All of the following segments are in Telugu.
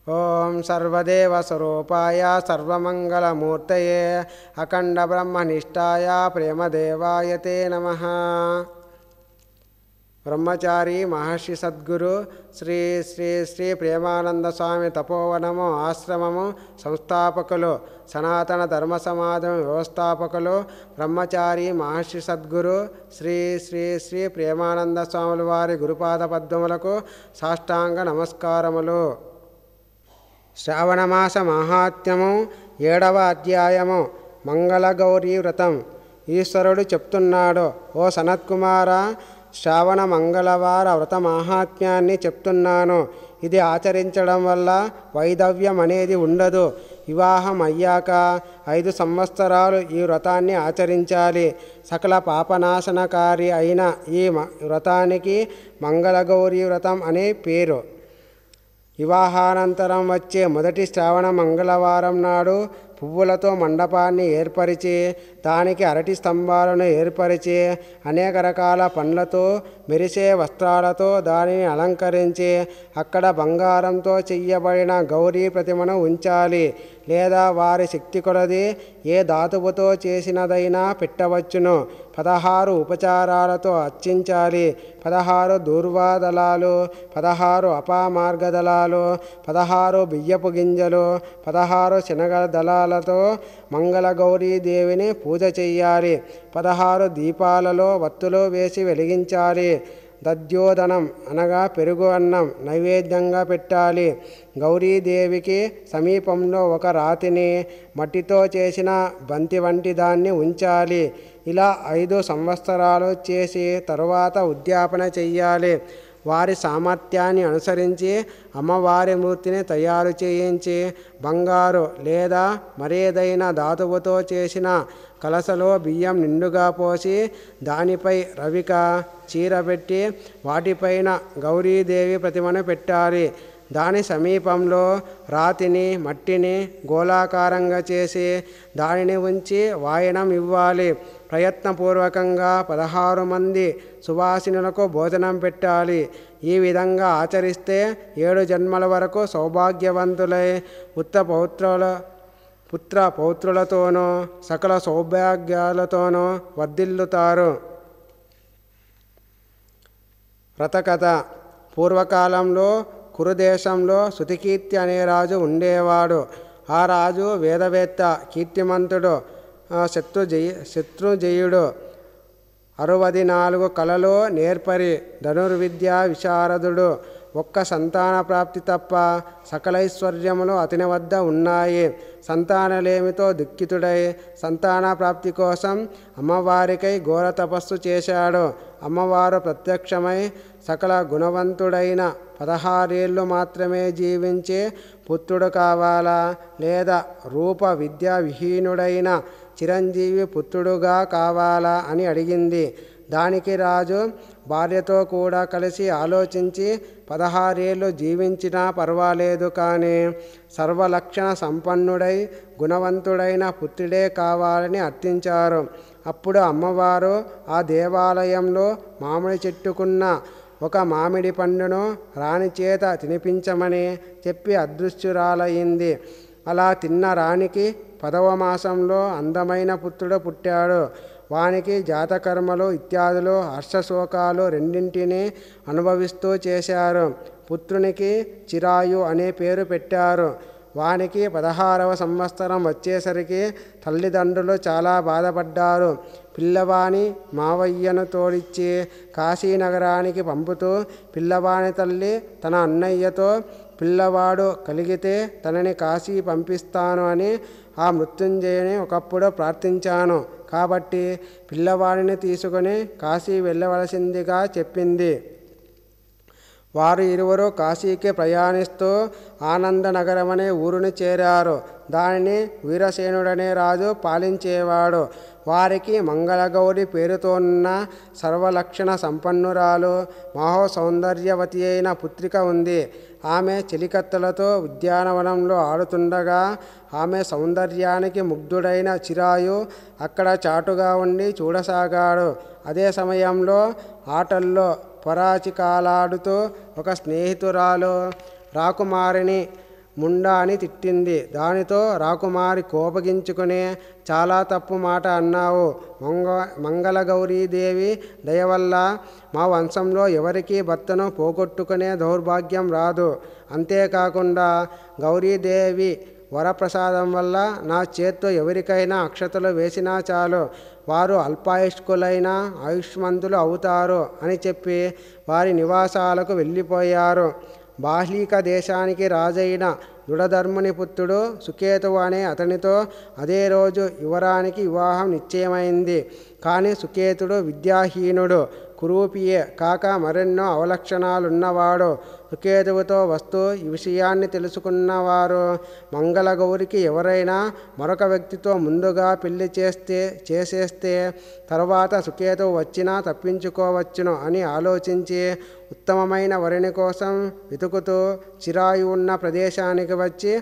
ఓం సర్వదేవస్వరూపాయ సర్వమంగళమూర్తయే అఖండబ్రహ్మనిష్టాయ ప్రేమదేవాయ తే నమః. బ్రహ్మచారి మహర్షి సద్గురు శ్రీ శ్రీ శ్రీ ప్రేమానంద స్వామి తపోవనము ఆశ్రమము సంస్థాపకులు, సనాతన ధర్మ సమాజం వ్యవస్థాపకులు, బ్రహ్మచారి మహర్షి సద్గురు శ్రీ శ్రీ శ్రీ ప్రేమానంద స్వాముల వారి గురుపాద పద్మములకు సాష్టాంగ నమస్కారములు. శ్రావణమాస మహాత్మ్యము 7వ అధ్యాయము. మంగళగౌరీ వ్రతం. ఈశ్వరుడు చెప్తున్నాడు, ఓ సనత్కుమార, శ్రావణ మంగళవార వ్రత మహాత్మ్యాన్ని చెప్తున్నాను. ఇది ఆచరించడం వల్ల వైధవ్యం అనేది ఉండదు. వివాహం అయ్యాక 5 సంవత్సరాలు ఈ వ్రతాన్ని ఆచరించాలి. సకల పాపనాశనకారి అయిన ఈ వ్రతానికి మంగళగౌరీ వ్రతం అనే పేరు. వివాహానంతరం వచ్చే మొదటి శ్రావణ మంగళవారం నాడు పువ్వులతో మండపాన్ని ఏర్పరిచి, దానికి అరటి స్తంభాలను ఏర్పరిచి, అనేక రకాల పండ్లతో మెరిసే వస్త్రాలతో దానిని అలంకరించి, అక్కడ బంగారంతో చెయ్యబడిన గౌరీ ప్రతిమను ఉంచాలి. లేదా వారి శక్తి కొలది ఏ ధాతువుతో చేసినదైనా పెట్టవచ్చును. 16 ఉపచారాలతో అర్చించాలి. 16 దూర్వాదళాలు, 16 అపామార్గదళాలు, 16 బియ్యపు గింజలు, 16 శనగల దళాలతో మంగళగౌరీ దేవిని పూజ చెయ్యాలి. 16 దీపాలలో వత్తులు వేసి వెలిగించాలి. దధ్యోదనం అనగా పెరుగు అన్నం నైవేద్యంగా పెట్టాలి. గౌరీదేవికి సమీపంలో ఒక రాతిని మట్టితో చేసిన బంతి వంటి దాన్ని ఉంచాలి. ఇలా 5 సంవత్సరాలు చేసి తరువాత ఉద్యాపన చెయ్యాలి. వారి సామర్థ్యాన్ని అనుసరించి అమ్మవారి మూర్తిని తయారు చేయించి, బంగారు లేదా మరేదైనా ధాతువుతో చేసిన కలసలో బియ్యం నిండుగా పోసి, దానిపై రవిక చీర పెట్టి, వాటిపైన గౌరీదేవి ప్రతిమను పెట్టాలి. దాని సమీపంలో రాతిని మట్టిని గోళాకారంగా చేసి దానిని ఉంచి వాయనం ఇవ్వాలి. ప్రయత్నపూర్వకంగా 16 మంది సువాసినులకు భోజనం పెట్టాలి. ఈ విధంగా ఆచరిస్తే 7 జన్మల వరకు సౌభాగ్యవంతులై పుత్ర పౌత్రులతోనూ సకల సౌభాగ్యాలతోనూ వర్ధిల్లుతారు. వ్రతకథ. పూర్వకాలంలో కురుదేశంలో శృతికీర్తి అనే రాజు ఉండేవాడు. ఆ రాజు వేదవేత్త, కీర్తిమంతుడు, శత్రుజయుడు. 64 కళలు నేర్పరి ధనుర్విద్యా విశారదుడు. ఒక్క సంతాన ప్రాప్తి తప్ప సకలైశ్వర్యములు అతని వద్ద ఉన్నాయి. సంతానలేమితో దుఃఖితుడై సంతాన ప్రాప్తి కోసం అమ్మవారికై ఘోర తపస్సు చేశాడు. అమ్మవారు ప్రత్యక్షమై సకల గుణవంతుడైన 16 ఏళ్ళు మాత్రమే జీవించే పుత్రుడు కావాలా, లేదా రూప విద్యా విహీనుడైన చిరంజీవి పుత్రుడుగా కావాలా అని అడిగింది. దానికి రాజు భార్యతో కూడా కలిసి ఆలోచించి 16 ఏళ్ళు జీవించినా పర్వాలేదు, కానీ సర్వలక్షణ సంపన్నుడై గుణవంతుడైన పుత్రుడే కావాలని అర్థించారు. అప్పుడు అమ్మవారు ఆ దేవాలయంలో మామిడి చెట్టుకున్న ఒక మామిడి పండును రాణి చేత తినిపించమని చెప్పి అదృశ్యురాలయ్యింది. అలా తిన్న రాణికి 10వ మాసంలో అందమైన పుత్రుడు పుట్టాడు. వానికి జాతకర్మలు ఇత్యాదులు హర్షశోకాలు రెండింటినీ అనుభవిస్తూ చేశారు. పుత్రునికి చిరాయు అనే పేరు పెట్టారు. వానికి 16వ సంవత్సరం వచ్చేసరికి తల్లిదండ్రులు చాలా బాధపడ్డారు. పిల్లవాని మావయ్యను తోడిచ్చి కాశీనగరానికి పంపుతూ పిల్లవాని తల్లి తన అన్నయ్యతో, పిల్లవాడు కలిగితే తనని కాశీ పంపిస్తాను అని ఆ మృత్యుంజయుని ఒకప్పుడు ప్రార్థించాను, కాబట్టి పిల్లవాడిని తీసుకొని కాశీ వెళ్ళవలసిందిగా చెప్పింది. వారు ఇరువురు కాశీకి ప్రయాణిస్తూ ఆనందనగరమనే ఊరుని చేరారు. దానిని వీరసేనుడనే రాజు పాలించేవాడు. వారికి మంగళగౌరి పేరుతోన్న సర్వలక్షణ సంపన్నురాలు మహోసౌందర్యవతి అయిన పుత్రిక ఉంది. ఆమె చెలికత్తెలతో ఉద్యానవనంలో ఆడుతుండగా ఆమె సౌందర్యానికి ముగ్ధుడైన చిరాయు అక్కడ చాటుగా ఉండి చూడసాగాడు. అదే సమయంలో ఆటల్లో పరాచికాలాడుతూ ఒక స్నేహితురాలు రాకుమారిని ముండా అని తిట్టింది. దానితో రాకుమారి కోపగించుకుని, చాలా తప్పు మాట అన్నావు. మంగళగౌరీదేవి దయవల్ల మా వంశంలో ఎవరికీ భర్తను పోగొట్టుకునే దౌర్భాగ్యం రాదు. అంతేకాకుండా గౌరీదేవి వరప్రసాదం వల్ల నా చేత్తో ఎవరికైనా అక్షతలు వేసినా చాలు, వారు అల్పాయుష్కులైన ఆయుష్మంతులు అవుతారు అని చెప్పి వారి నివాసాలకు వెళ్ళిపోయారు. బాహ్లీక దేశానికి రాజైన దృఢధర్ముని పుత్రుడు సుకేతువు అనే అతనితో అదే రోజు యువరానికి వివాహం నిశ్చయమైంది. కానీ సుకేతుడు విద్యాహీనుడు, కురూపియే కాక మరెన్నో అవలక్షణాలున్నవాడు. సుకేతువుతో వస్తూ ఈ విషయాన్ని తెలుసుకున్నవారు మంగళగౌరికి ఎవరైనా మరొక వ్యక్తితో ముందుగా పెళ్లి చేసేస్తే తరువాత సుకేతువు వచ్చినా తప్పించుకోవచ్చును అని ఆలోచించి ఉత్తమమైన వరుని కోసం వెతుకుతూ చిరాయు ఉన్న ప్రదేశానికి వచ్చి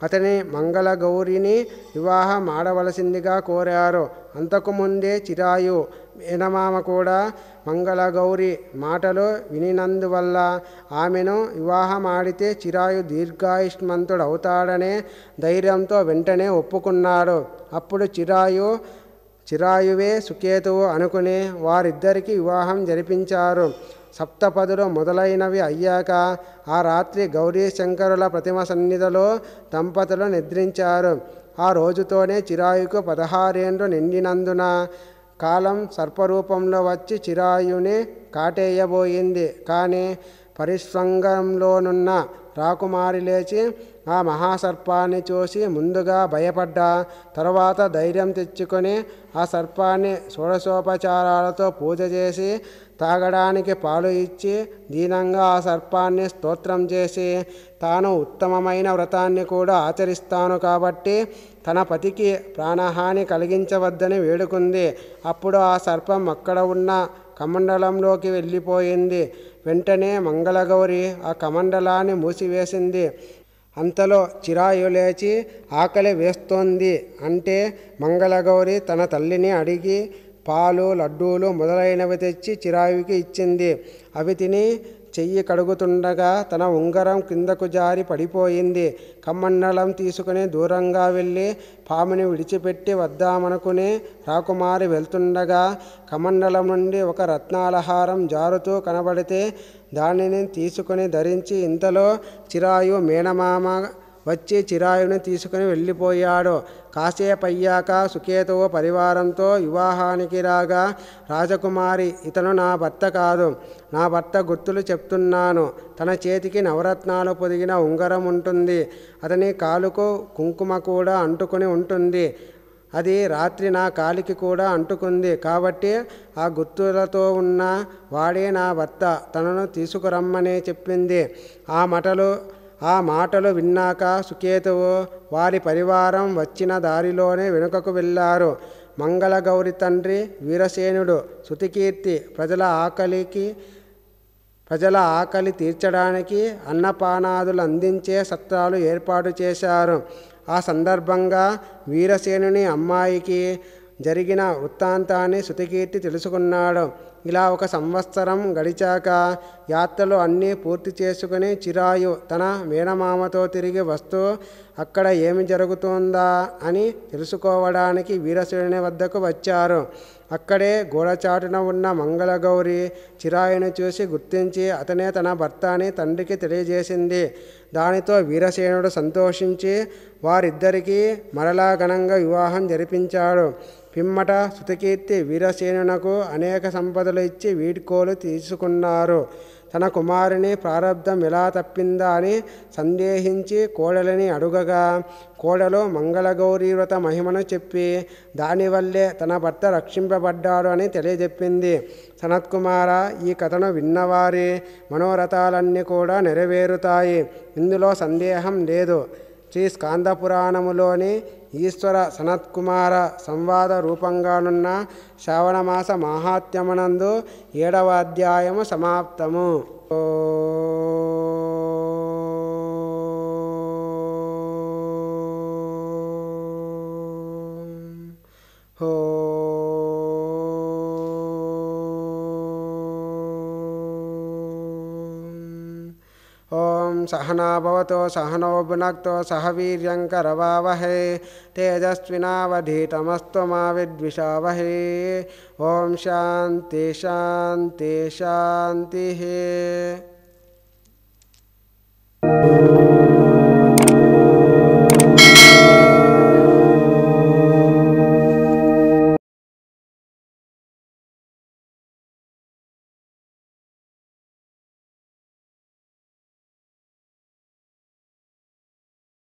అతని మంగళగౌరిని వివాహం ఆడవలసిందిగా కోరారు. అంతకుముందే చిరాయు మేనమామ కూడా మంగళగౌరి మాటలు వినినందువల్ల ఆమెను వివాహం ఆడితే చిరాయు దీర్ఘాయుష్మంతుడవుతాడనే ధైర్యంతో వెంటనే ఒప్పుకున్నాడు. అప్పుడు చిరాయువే సుకేతువు అనుకుని వారిద్దరికీ వివాహం జరిపించారు. సప్తపదులు మొదలైనవి అయ్యాక ఆ రాత్రి గౌరీశంకరుల ప్రతిమ సన్నిధిలో దంపతులు నిద్రించారు. ఆ రోజుతోనే చిరాయుకు 16 ఏండ్లు నిండినందున కాలం సర్పరూపంలో వచ్చి చిరాయుని కాటేయబోయింది. కానీ పరిస్వంగంలోనున్న రాకుమారి లేచి ఆ మహాసర్పాన్ని చూసి ముందుగా భయపడ్డా, తరువాత ధైర్యం తెచ్చుకొని ఆ సర్పాన్ని షోడశోపచారాలతో పూజ చేసి తాగడానికి పాలు ఇచ్చి దీనంగా ఆ సర్పాన్ని స్తోత్రం చేసి, తాను ఉత్తమమైన వ్రతాన్ని కూడా ఆచరిస్తాను కాబట్టి తన పతికి ప్రాణహాని కలిగించవద్దని వేడుకుంది. అప్పుడు ఆ సర్పం అక్కడ ఉన్న కమండలంలోకి వెళ్ళిపోయింది. వెంటనే మంగళగౌరి ఆ కమండలాన్ని మూసివేసింది. అంతలో చిరాయు లేచి ఆకలి వేస్తోంది అంటే మంగళగౌరి తన తల్లిని అడిగి పాలు, లడ్డూలు మొదలైనవి తెచ్చి చిరాయుకి ఇచ్చింది. అవి తిని చెయ్యి కడుగుతుండగా తన ఉంగరం కిందకు జారి పడిపోయింది. కమండలం తీసుకుని దూరంగా వెళ్ళి పాముని విడిచిపెట్టి వద్దామనుకుని రాకుమారి వెళ్తుండగా కమండలం నుండి ఒక రత్నాలహారం జారుతూ కనబడితే దానిని తీసుకుని ధరించి, ఇంతలో చిరాయు మేనమామ వచ్చి చిరాయుని తీసుకుని వెళ్ళిపోయాడు. కాసేపయ్యాక సుకేతువు పరివారంతో వివాహానికి రాగా రాజకుమారి, ఇతను నా భర్త కాదు, నా భర్త గుర్తులు చెప్తున్నాను. తన చేతికి నవరత్నాలు పొదిగిన ఉంగరం ఉంటుంది, అతని కాలుకు కుంకుమ కూడా అంటుకుని ఉంటుంది. అది రాత్రి నా కాలికి కూడా అంటుకుంది కాబట్టి ఆ గుర్తులతో ఉన్న వాడే నా భర్త, తనను తీసుకురమ్మని చెప్పింది. ఆ మాటలు విన్నాక సుకేతువు వారి పరివారం వచ్చిన దారిలోనే వెనుకకు వెళ్ళారు. మంగళగౌరి తండ్రి వీరసేనుడు శృతికీర్తి ప్రజల ఆకలి తీర్చడానికి అన్నపానాదులు అందించే సత్రాలు ఏర్పాటు చేశారు. ఆ సందర్భంగా వీరసేనుని అమ్మాయికి జరిగిన వృత్తాంతాన్ని శృతికీర్తి తెలుసుకున్నాడు. ఇలా 1 సంవత్సరం గడిచాక యాత్రలు అన్నీ పూర్తి చేసుకుని చిరాయు తన మేనమామతో తిరిగి వస్తూ అక్కడ ఏమి జరుగుతుందా అని తెలుసుకోవడానికి వీరసేనుని వద్దకు వచ్చారు. అక్కడే గోడచాటున ఉన్న మంగళగౌరి చిరాయుని చూసి గుర్తించి అతనే తన భర్త అని తండ్రికి తెలియజేసింది. దానితో వీరసేనుడు సంతోషించి వారిద్దరికీ మరలా ఘనంగా వివాహం జరిపించాడు. పిమ్మట శృతికీర్తి వీరసేనునకు అనేక సంపదలు ఇచ్చి వీడ్కోలు తీసుకున్నారు. తన కుమారుని ప్రారబ్ధం ఎలా తప్పిందా అని సందేహించి కోడలిని అడుగగా కోడలు మంగళగౌరీ వ్రత మహిమను చెప్పి దానివల్లే తన భర్త రక్షింపబడ్డాడు అని తెలియజెప్పింది. సనత్కుమార, ఈ కథను విన్నవారి మనోరథాలన్నీ కూడా నెరవేరుతాయి, ఇందులో సందేహం లేదు. శ్రీ స్కాందపురాణములోని ఈశ్వర సనత్కుమార సంవాద రూపంగానున్న శ్రావణమాస మాహాత్మ్యమునందు 7వ అధ్యాయము సమాప్తము. ఓం सहना भवतु सहनौ भुनक्तु सह वीर्यं करवावहै तेजस्विनावधीतमस्तु मा विद्विषावहै ओम शांति शांति शांति।